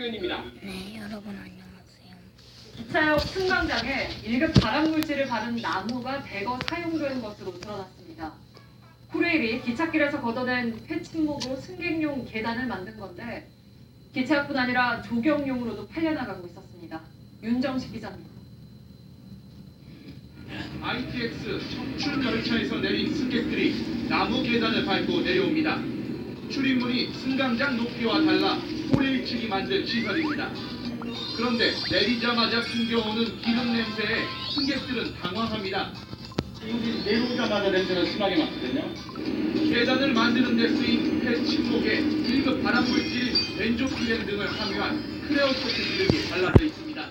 의원입니다. 네, 여러분 안녕하세요. 기차역 승강장에 1급 발암물질을 바른 나무가 대거 사용되는 것으로 드러났습니다. 코레일이 기찻길에서 걷어낸 폐침목으로 승객용 계단을 만든 건데 기차역뿐 아니라 조경용으로도 팔려나가고 있었습니다. 윤정식 기자입니다. ITX 청춘 열차에서 내린 승객들이 나무 계단을 밟고 내려옵니다. 출입문이 승강장 높이와 달라 코레일 측이 만든 시설입니다. 그런데 내리자마자 풍겨오는 기름 냄새에 승객들은 당황합니다. 여기 내려오자마자 냄새가 심하게 맡거든요. 계단을 만드는 데 쓰인 폐침목에 1급 발암물질 벤조필렌 등을 함유한 크레오소트 기름이 발라져 있습니다.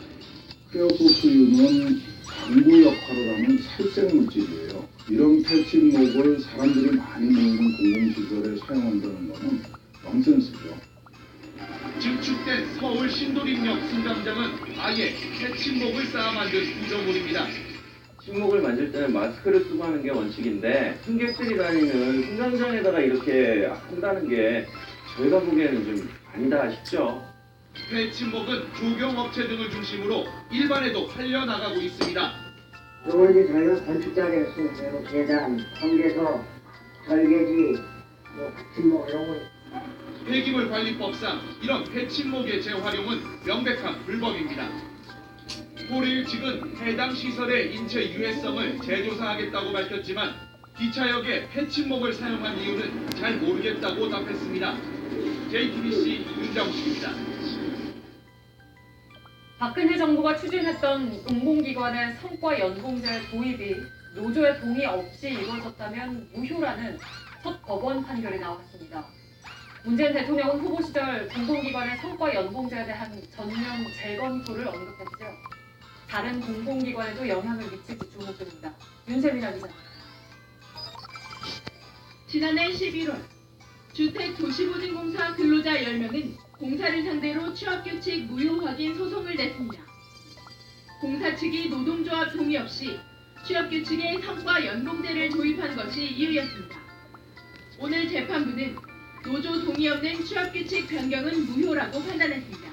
크레오소트유는 방부 역할을 하는 살생 물질이에요. 이런 폐침목을 사람들이 많이 모이는 공공시설에 사용한다는 것은 넌센스죠. 증축된 서울 신도림역 승강장은 아예 폐침목을 쌓아 만든 구조물입니다. 침목을 만질 때는 마스크를 쓰고 하는 게 원칙인데 승객들이 다니는 승강장에다가 이렇게 한다는 게 저희가 보기에는 좀 아니다 싶죠. 폐침목은 조경업체 등을 중심으로 일반에도 팔려나가고 있습니다. 요거 이제 저희가 건축장에 쓰는 계단, 관계서, 절개지, 뒷목 이런 거. 폐기물 관리법상 이런 폐침목의 재활용은 명백한 불법입니다. 코레일 측은 해당 시설의 인체 유해성을 재조사하겠다고 밝혔지만 기차역에 폐침목을 사용한 이유는 잘 모르겠다고 답했습니다. JTBC 윤정식입니다. 박근혜 정부가 추진했던 공공기관의 성과 연봉제 도입이 노조의 동의 없이 이루어졌다면 무효라는 첫 법원 판결이 나왔습니다. 문재인 대통령은 후보 시절 공공기관의 성과 연봉제에 대한 전면 재검토를 언급했죠. 다른 공공기관에도 영향을 미칠지 주목됩니다. 윤세민아 기자. 지난해 11월 주택도시보증공사 근로자 10명은 공사를 상대로 취업규칙 무효 확인 소송을 냈습니다. 공사 측이 노동조합 동의 없이 취업규칙에 성과 연봉제를 도입한 것이 이유였습니다. 오늘 재판부는 노조 동의 없는 취업규칙 변경은 무효라고 판단했습니다.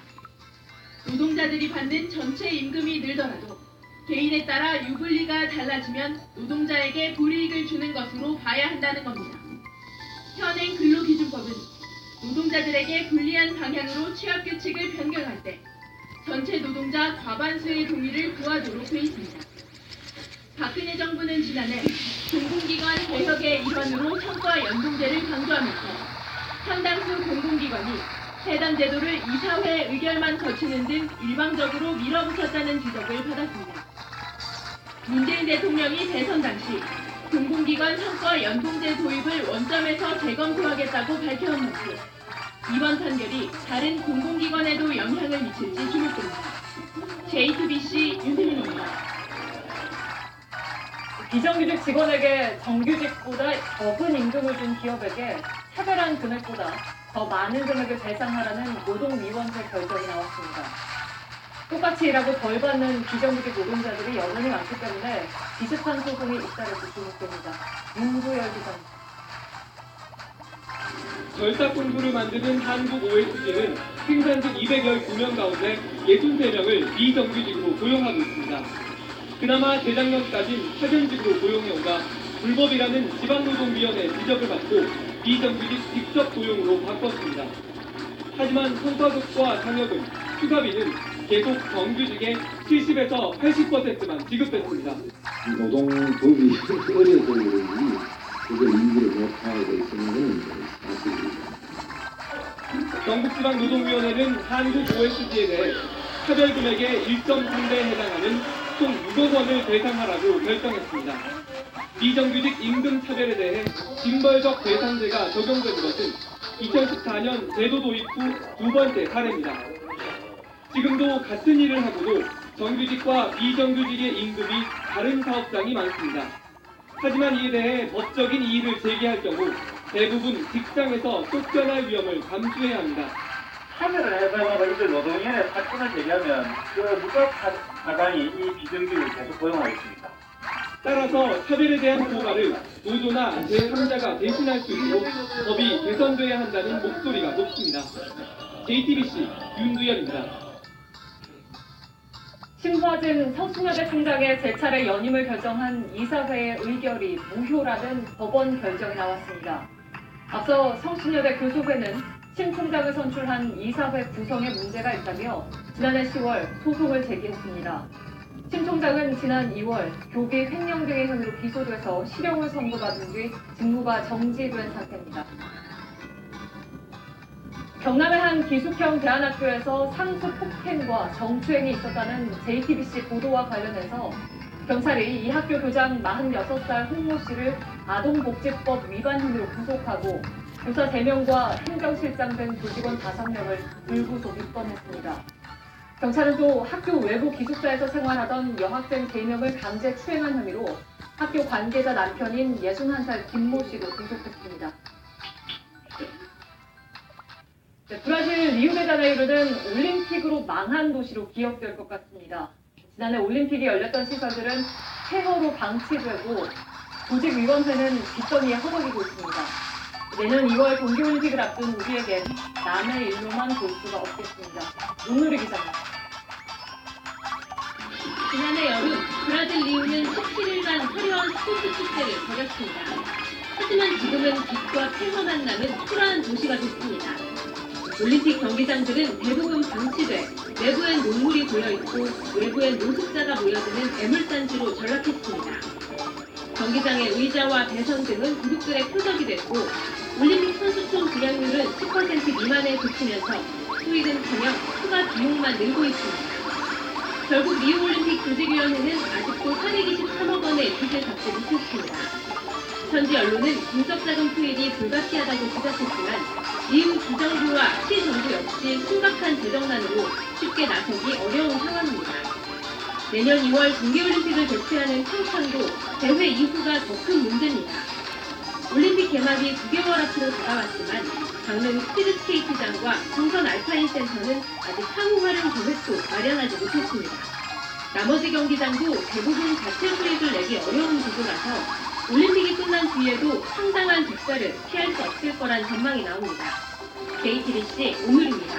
노동자들이 받는 전체 임금이 늘더라도 개인에 따라 유불리가 달라지면 노동자에게 불이익을 주는 것으로 봐야 한다는 겁니다. 현행 근로기준법은 노동자들에게 불리한 방향으로 취업규칙을 변경할 때 전체 노동자 과반수의 동의를 구하도록 돼 있습니다. 박근혜 정부는 지난해 공공기관 개혁의 일환으로 성과 연봉제를 강조하면서 상당수 공공기관이 해당 제도를 이사회 의결만 거치는 등 일방적으로 밀어붙였다는 지적을 받았습니다. 문재인 대통령이 대선 당시 공공기관 성과 연봉제 도입을 원점에서 재검토하겠다고 밝혀온 만큼 이번 판결이 다른 공공기관에도 영향을 미칠지 주목됩니다. JTBC 윤세민입니다. 비정규직 직원에게 정규직보다 적은 임금을 준 기업에게 차별한 금액보다 더 많은 금액을 배상하라는 노동위원회 결정이 나왔습니다. 똑같이 일하고 덜 받는 비정규직 노동자들이 여전히 많기 때문에 비슷한 소송이 잇따를지 주목됩니다. 윤구열 기자입니다. 절삭공구를 만드는 한국 OSG는 생산직 219명 가운데 63명을 비정규직으로 고용하고 있습니다. 그나마 재작년까진 파견직으로 고용해오다 불법이라는 지방노동위원회 지적을 받고 비정규직 직접 고용으로 바꿨습니다. 하지만 성과급과 장려금, 휴가비는 계속 정규직의 70에서 80%만 지급됐습니다. 노동법이 어려서 그런지 그걸 인지를 못하고 있는 건 사실입니다. 전국지방노동위원회는 한국 OSG에 대해 차별금액의 1.3배에 해당하는 총 6억 원을 배상하라고 결정했습니다. 비정규직 임금 차별에 대해 징벌적 배상제가 적용된 것은 2014년 제도 도입 후 두 번째 사례입니다. 지금도 같은 일을 하고도 정규직과 비정규직의 임금이 다른 사업장이 많습니다. 하지만 이에 대해 법적인 이의를 제기할 경우 대부분 직장에서 쫓겨날 위험을 감수해야 합니다. 참여를 해봐야 이들 노동위원회 사건을 제기하면 그 무법 사장이 이 비정규직을 계속 고용하겠습니다. 따라서 차별에 대한 고발을 노조나 제3자가 대신할 수 있도록 법이 개선돼야 한다는 목소리가 높습니다. JTBC 윤두현입니다. 신화진 성신여대 총장의 재차례 연임을 결정한 이사회의 의결이 무효라는 법원 결정이 나왔습니다. 앞서 성신여대 교수회는 신 총장을 선출한 이사회 구성에 문제가 있다며 지난해 10월 소송을 제기했습니다. 신 총장은 지난 2월 교비 횡령 등의 혐의로 기소돼서 실형을 선고받은 뒤 직무가 정지된 상태입니다. 경남의 한 기숙형 대안학교에서 상습 폭행과 성추행이 있었다는 JTBC 보도와 관련해서 경찰이 이 학교 교장 46살 홍모 씨를 아동복지법 위반 혐의로 구속하고 교사 3명과 행정실장 등 조직원 5명을 불구속 입건했습니다. 경찰은 또 학교 외부 기숙사에서 생활하던 여학생 3명을 강제 추행한 혐의로 학교 관계자 남편인 61살 김모 씨도 구속했습니다. 브라질 리우데자네이루는 올림픽으로 망한 도시로 기억될 것 같습니다. 지난해 올림픽이 열렸던 시설들은 폐허로 방치되고 조직위원회는 빚더미에 허덕이고 있습니다. 내년 2월 동계올림픽을 앞둔 우리에겐 남의 일로만 볼 수가 없겠습니다. 온누리 기자입니다. 지난해 여름 브라질 리우는 17일간 화려한 스포츠 축제를 벌였습니다. 하지만 지금은 빛과 폐허만 남은 초라한 도시가 됐습니다. 올림픽 경기장들은 대부분 방치돼 내부엔 녹물이 고여있고 외부엔 노숙자가 모여드는 애물단지로 전락했습니다. 경기장의 의자와 배선 등은 그룹들의 표적이 됐고 올림픽 선수촌 분양률은 10% 미만에 그치면서 수익은커녕 추가 비용만 늘고 있습니다. 결국 리우올림픽 조직위원회는 아직도 423억 원의 빚을 갚지 못했습니다. 현지 언론은 공적자금 투입이 불가피하다고 지적했지만 리우 주정부와 시정부 역시 심각한 재정난으로 쉽게 나서기 어려운 상황입니다. 내년 2월 동계올림픽을 개최하는 평창도 대회 이후가 더 큰 문제입니다. 올림픽 개막이 9개월 앞으로 다가왔지만 강릉 스피드스케이트장과 정선 알파인 센터는 아직 상호 활용 계획도 마련하지 못했습니다. 나머지 경기장도 대부분 자체 수익을 내기 어려운 구조라서 올림픽이 끝난 뒤에도 상당한 뒷살을 피할 수 없을 거란 전망이 나옵니다. JTBC 오늘입니다.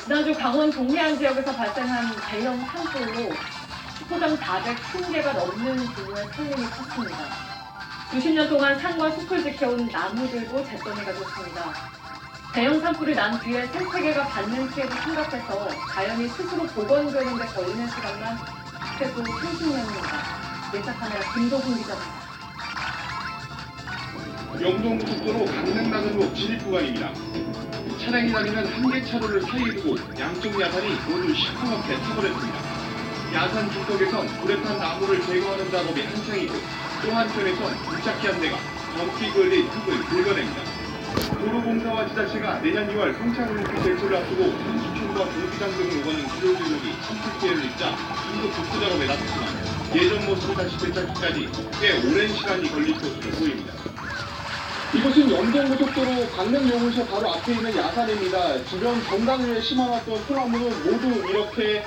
지난주 강원 동해안 지역에서 발생한 대형 산불로 수포장 420개가 넘는 규모의 산림이 컸습니다. 수십 년 동안 산과 숲을 지켜온 나무들도 잿더미가 됐습니다. 대형 산불이 난 뒤에 생태계가 받는 피해도 심각해서 자연이 스스로 복원되는 데 걸리는 시간만 최소 30년입니다. 예사카메라 김도훈 기자입니다. 영동고속도로 강릉 나들목 진입 구간입니다. 차량이 다니는 한 개 차로를 사이에 두고 양쪽 야산이 모두 시커멓게 타버렸습니다. 야산 중턱에선 불에 탄 나무를 제거하는 작업이 한창이고 또 한편에선 물잡기 한 대가 전기 걸린 흙을 긁어냅니다. 도로공사와 지자체가 내년 2월 평창올림픽 개최를 앞두고 선수촌과 경기장 등을 오가는 주요 지역이 침수 피해를 입자 긴급 복구 작업에 나섰지만 예전 모습을 다시 되찾기까지 꽤 오랜 시간이 걸릴 것으로 보입니다. 이곳은 영동고속도로 강릉용문시 바로 앞에 있는 야산입니다. 주변 정강 위에 심어놨던 소나무는 모두 이렇게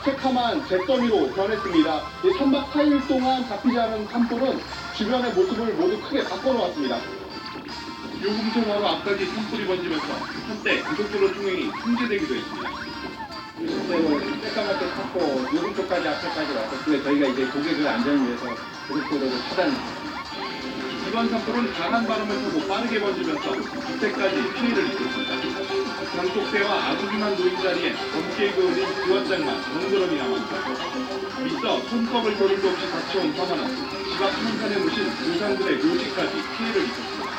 새카만 잿더미로 변했습니다. 3박 4일 동안 잡히지 않은 산불은 주변의 모습을 모두 크게 바꿔놓았습니다. 요금소 바로 앞까지 산불이 번지면서 한때 고속도로 통행이 통제되기도 했습니다. 고속도로 새까맣게 탔고 요금소까지 앞에까지 왔었고요. 저희가 이제 고객의 안전을 위해서 고속도로를 차단. 이번 산불은 강한 바람을 타고 빠르게 번지면서 주택까지 피해를 입혔습니다. 장독대와 아구기만 놓인 자리에 검게 그을린 두화장만 덩그러니 남았다. 밑서 손톱을 겨를도 없이 닥쳐온 화마는 집 앞 한산에 무신 조상들의 묘지까지 피해를 입혔습니다.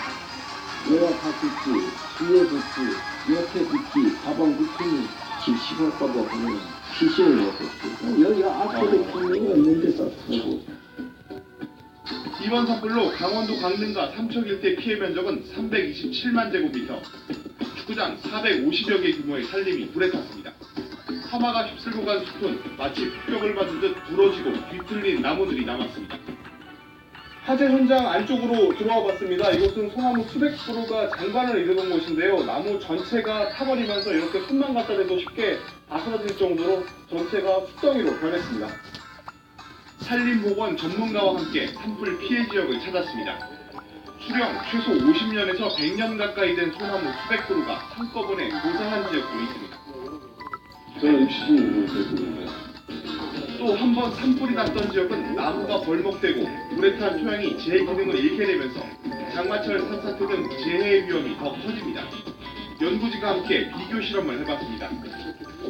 외와 바퀴지, 뒤에 바퀴, 옆에 바퀴, 가방 부품이 집 시골까봐 보면 피신을 먹었지. 여기가 앞에도 분명히 없는데 썼고. 이번 산불로 강원도 강릉과 삼척 일대 피해 면적은 327만 제곱미터, 축구장 450여 개 규모의 산림이 불에 탔습니다. 사마가 휩쓸고 간 숲은 마치 폭격을 받은 듯 부러지고 뒤틀린 나무들이 남았습니다. 화재 현장 안쪽으로 들어와 봤습니다. 이곳은 소나무 수백 그루가 장관을 이루는 곳인데요. 나무 전체가 타버리면서 이렇게 손만 갖다 대도 쉽게 아스라질 정도로 전체가 흙덩이로 변했습니다. 산림보건 전문가와 함께 산불 피해 지역을 찾았습니다. 수령 최소 50년에서 100년 가까이 된 소나무 수백 그루가 한꺼번에 고사한 지역도 있습니다. 저는 60년 됐습니다. 또 한 번 산불이 났던 지역은 나무가 벌목되고 물에 탄 토양이 제 기능을 잃게 되면서 장마철 산사태 등 재해 위험이 더 커집니다. 연구진과 함께 비교 실험을 해봤습니다.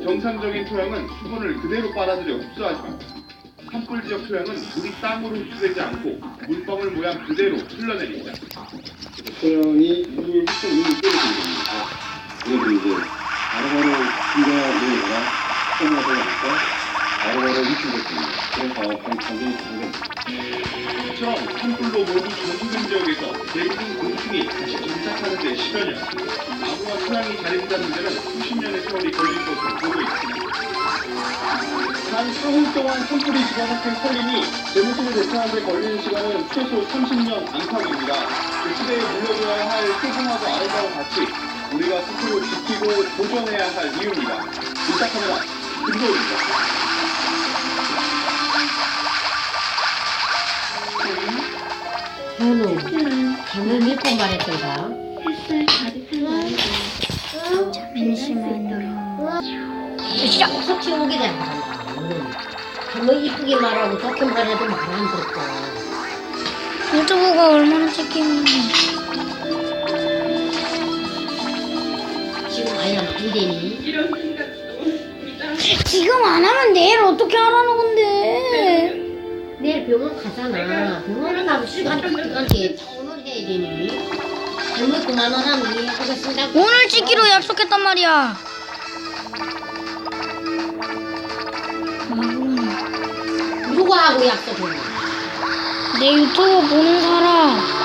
정상적인 토양은 수분을 그대로 빨아들여 흡수하지만 산불 지역 토양은 물이 땅으로 흡수되지 않고 물방울 모양 그대로 흘러내립니다. 토양이 물 흡수율이 떨어지는 겁니다. 그래서 이제 바로바로 비가 내리거나 쏟아져 나니까 바로바로 유출됐습니다. 그래서 당연히 이처럼 산불로 모두 전소된 지역에서 대부분 곤충이 다시 정착하는 데 10여 년, 나무와 토양이 자리 잡는 데는 수십 년의 세월이 걸릴 것으로 보고 있습니다. 단 사흘 동안 산불이 집어삼킨 산림이 재무실을 대체하는 데 걸리는 시간은 최소 30년 안팎입니다. 그 시대에 물려줘야 할 소중하고 아름다운 가치, 우리가 스스로 지키고 보존해야 할 이유입니다. 부탁합니다. 김도우입니다. 현우, 방금 믿고 말했던가? 잠시만요. 진짜 속치 오게 된다. 너무 이쁘게 말하고 좋게 말해도 말 안 듣고. 유튜브가 얼마나 찍히는데. 지금 아이랑 안 되니? 이런 생각도 우리 딸 지금 안 하면 내일 어떻게 하라는 건데? 내일 병원 가잖아. 병원 가고 시간한테 오늘 해야 되니? 잘못 그만하라면 이해하겠습니다. 오늘 찍기로 약속했단 말이야. 누구하고 약속했냐? 내 유튜브 보는 사람.